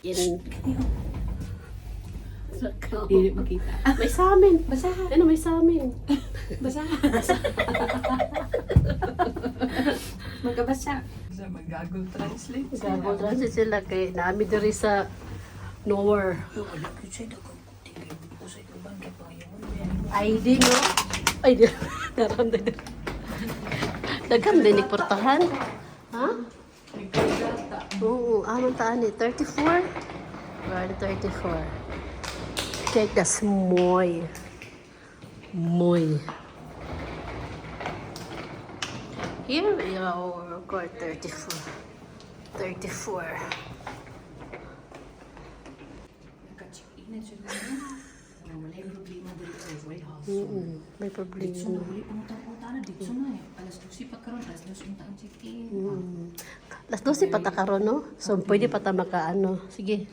in... Hindi makita. May samin. Basahan. Ano, may samin. Basahan. Magkabasa. Sa mag-Google Translate. Gago transit sila kay naami diri sa nowhere. Wala ko siya nakakutingin ko sa ibang kapayon. ID no? Ay, di. Naramday na. Dagham din ni portahan. Ha? Nagkagata. Oo, amon taan ni 34. Right, 34. Check the moy. Moy. Here we are, record 34. 34. Naka-check-in na siya. Wala yung problema dito sa warehouse. May problema. Dito na, wala pang utang-utang na dito na eh. Alas 12 pa karon, alas 12 ang check-in. Las 12 pa ta karon, no? So, pwede pa ta makaano. Sige.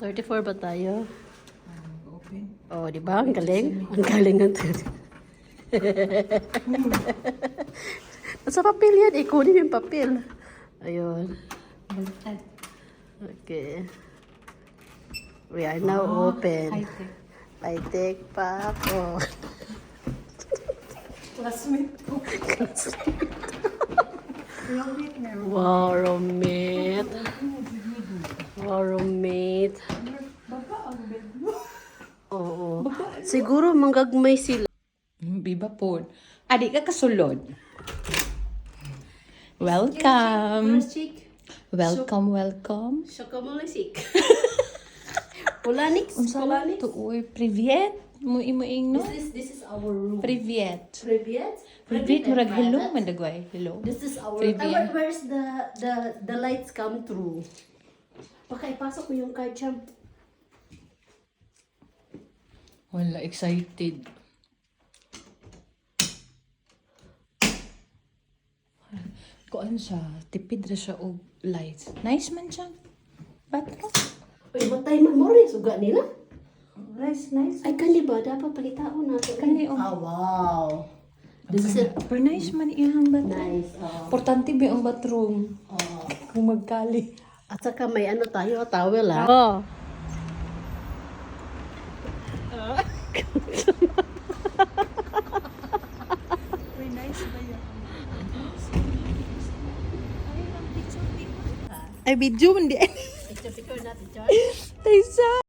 34 ba tayo? Open. Oh, di ba? Ang galing. Ang galing ng 30. Nasa papel yan. Ikunin yung papel. Ayun. Baliktad. Okay. We are now open. High-tech. High-tech pa ako. Classmate ko. Roommate na. Wow, roommate. Wow, roommate. Baba ang bed mo. Oo. Siguro manggagmay sila. Biba po. Adi ka kasulod. Welcome. Welcome, welcome. Shokomolisik. Polanix. Unsa to oy privyet mo imoing no? This is our room. Privyet. Privyet? Privyet murag hello man dagway. Hello. This is our Privyet. where's the lights come through? Baka ipasok ko yung card siya. Wala excited. Kuan siya, tipid ra siya og lights. Nice man siya. Batro. Uy, matay man mo rin. Suga nila. Nice, nice. Ay, kani ba? Dapat palitao natin. Kani, oh. Ah, wow. This is it. Super nice man iyang bathroom. Nice. Importante ba ang bathroom? Kung magkali. At saka may ano tayo, towel ha. Oh. Very nice ba yan? Ay, video hindi. Picture natin, Char. Taysa.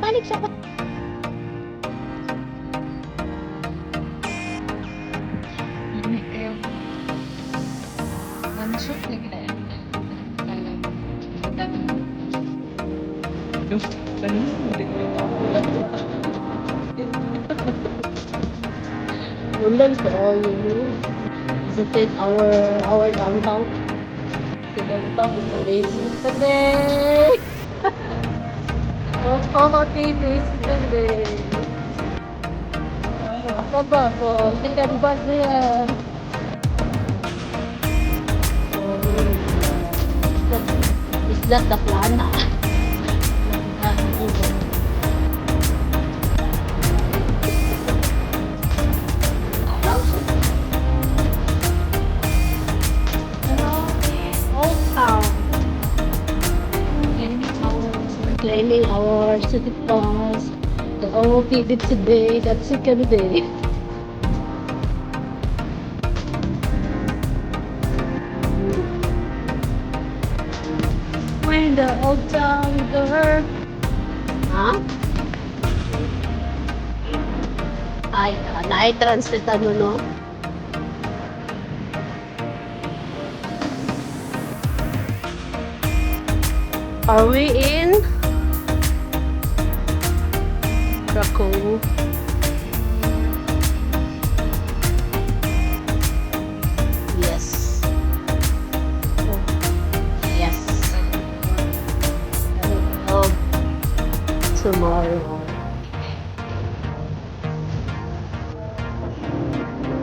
Balik siya. Mansot lagi na yan. Ulan sa all visit our downtown. The downtown is amazing today. Oh, TV today. Apa ba? So, tinggal bus dia. Isla da Plana. Old town. Claiming our city pass. The OP did today, that's second day. We're in the old town girl. Huh? Ay, na-translate ano, no? Are we in Krakow? Yes. Yes. Tomorrow.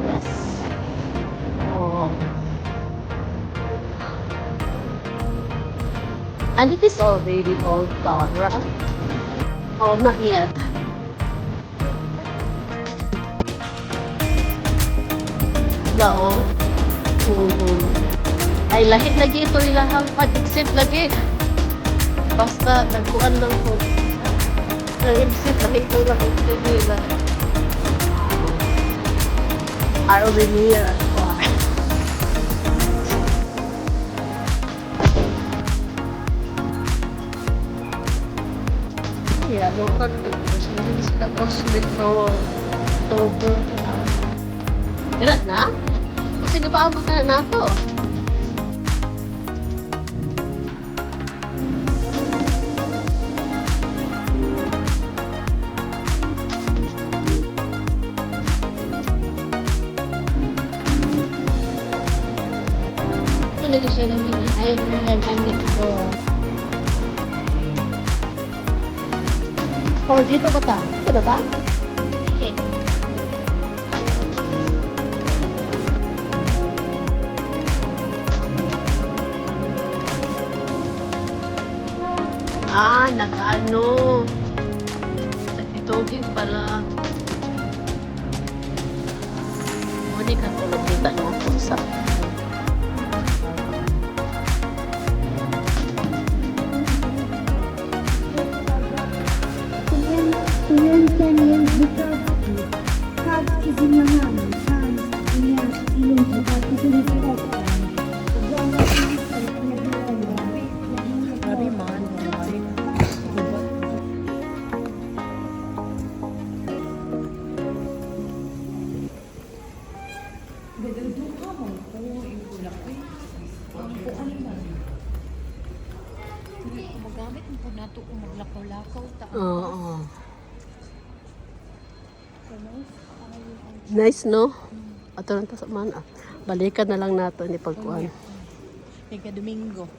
Yes. Oh. And it is already all done, right? Oh, not yet. Bao. Ay, lahit lagi ito ilahang pag-exit lagi. Basta, nagkuhan lang po. Nag-exit, lahit ito lang exit nila. I'll be near. Yeah, local pictures. Hindi sila crossfit for October. Ilan na? Kasi di ba abot na na ito? Ano na siya namin? Ay, nagkakangit ko. Oh, dito ba ta? Dito ba? Okay. Ah, nag-ano. Nagtitugig pala. Muni ka kung nakita mo kung sa... Клиент высокий, как изменяемый, клиент ilungsi pati sinisirap. Grabe man. Magamit mo po nato kung maglakaw-lakaw ta. Oo. Nice, no? Ato lang sa man. Balikan na lang nato ni pagkuhan. Ika Domingo.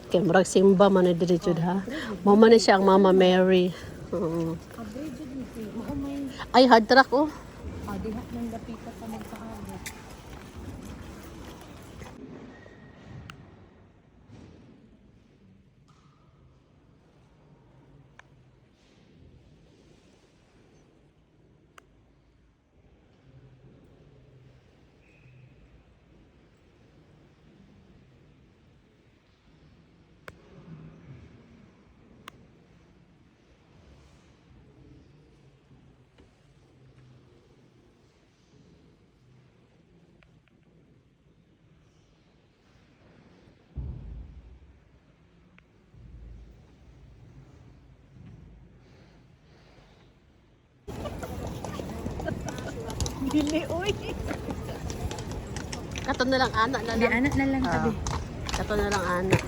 Kaya marag simba man na diri jud ha. Mama na siya ang Mama Mary. Oo. Ay, hard track oh. Diha nang dapita pa magpaabot. Dili, oy. Kato na lang anak na Di lang. anak na lang sabi. Kato na lang anak.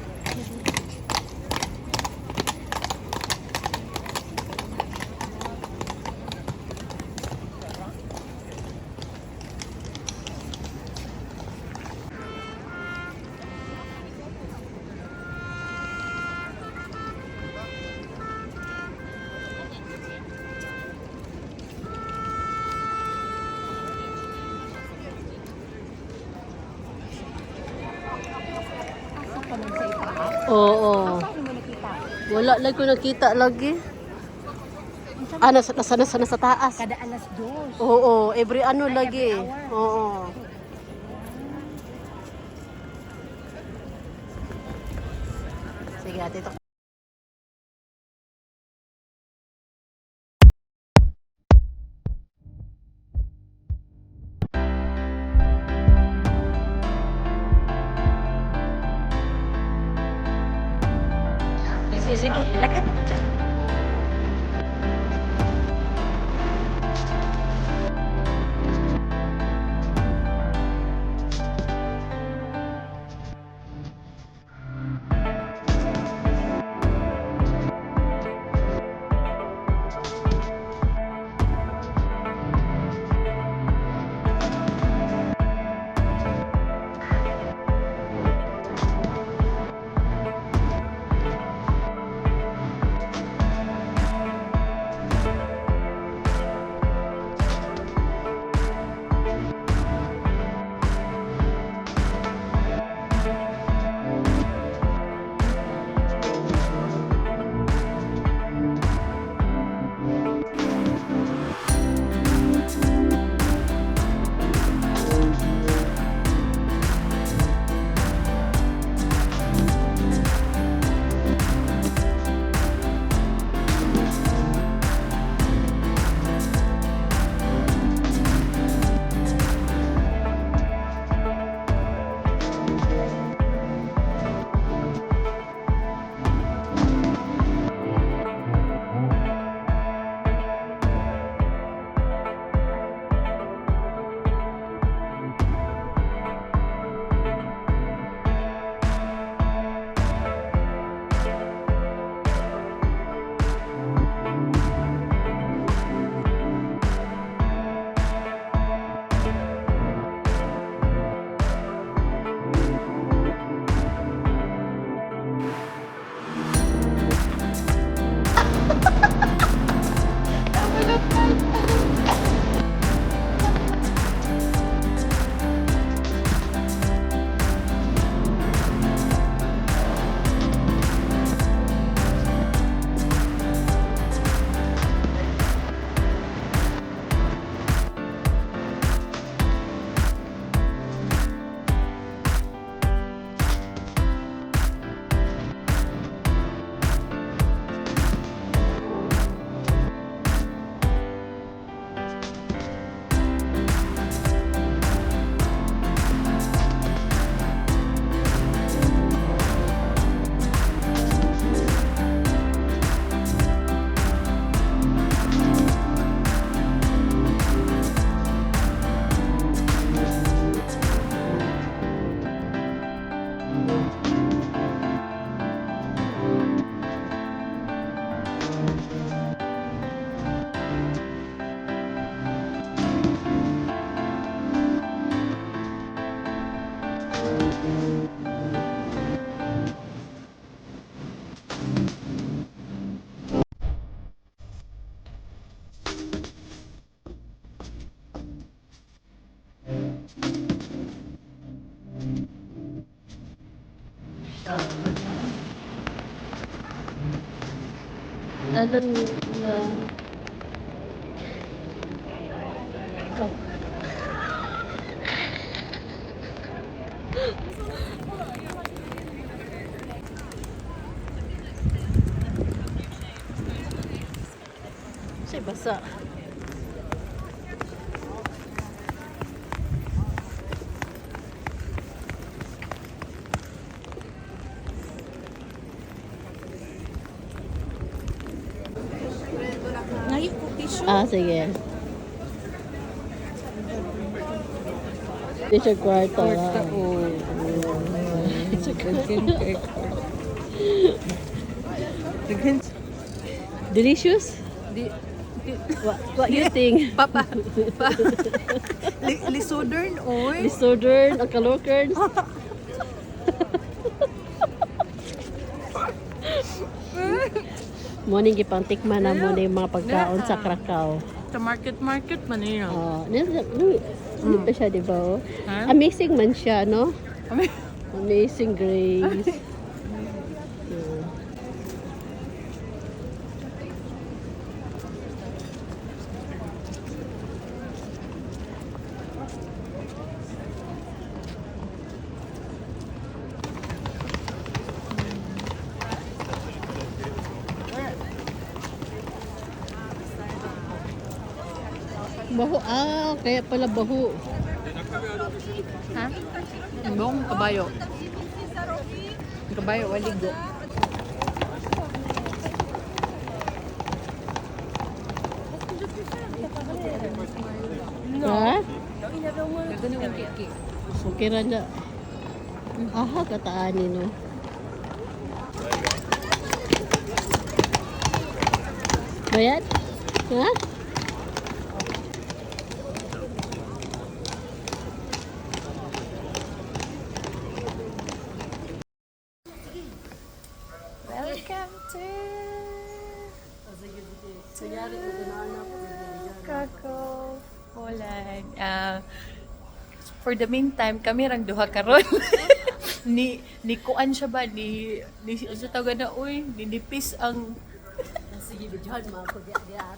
Oo. Wala lang ko nakita lagi. Nasa sa taas. Kada alas 2. Oo, every ano lagi. Oo. Sige, ate, ito. Sige, lakad. Dalan na... Kasi basa. Ngayon po tissue. Ah, sige. Teacher kwarto. Delicious? What you think? Papa. Lisodern, oy. Southern, ang kalokern. Morning gipang tikman na mo na yung mga pagkaon sa Krakow. Sa market man yun. Oh, ano pa siya, di ba? Oh? Ha? Amazing man siya, no? Amazing Grace. Baho, kaya pala baho. Ha? Bong kabayo. Kabayo, waligo. Ha? Ganun yung kiki. Okay ra na. Aha, kataani no. Bayad? Ha? Welcome to Krakow, Poland. For the meantime, kami rang duha karon. ni kuan siya ba ni sa taga na uy, ninipis ang Sige, bidyan mo ako.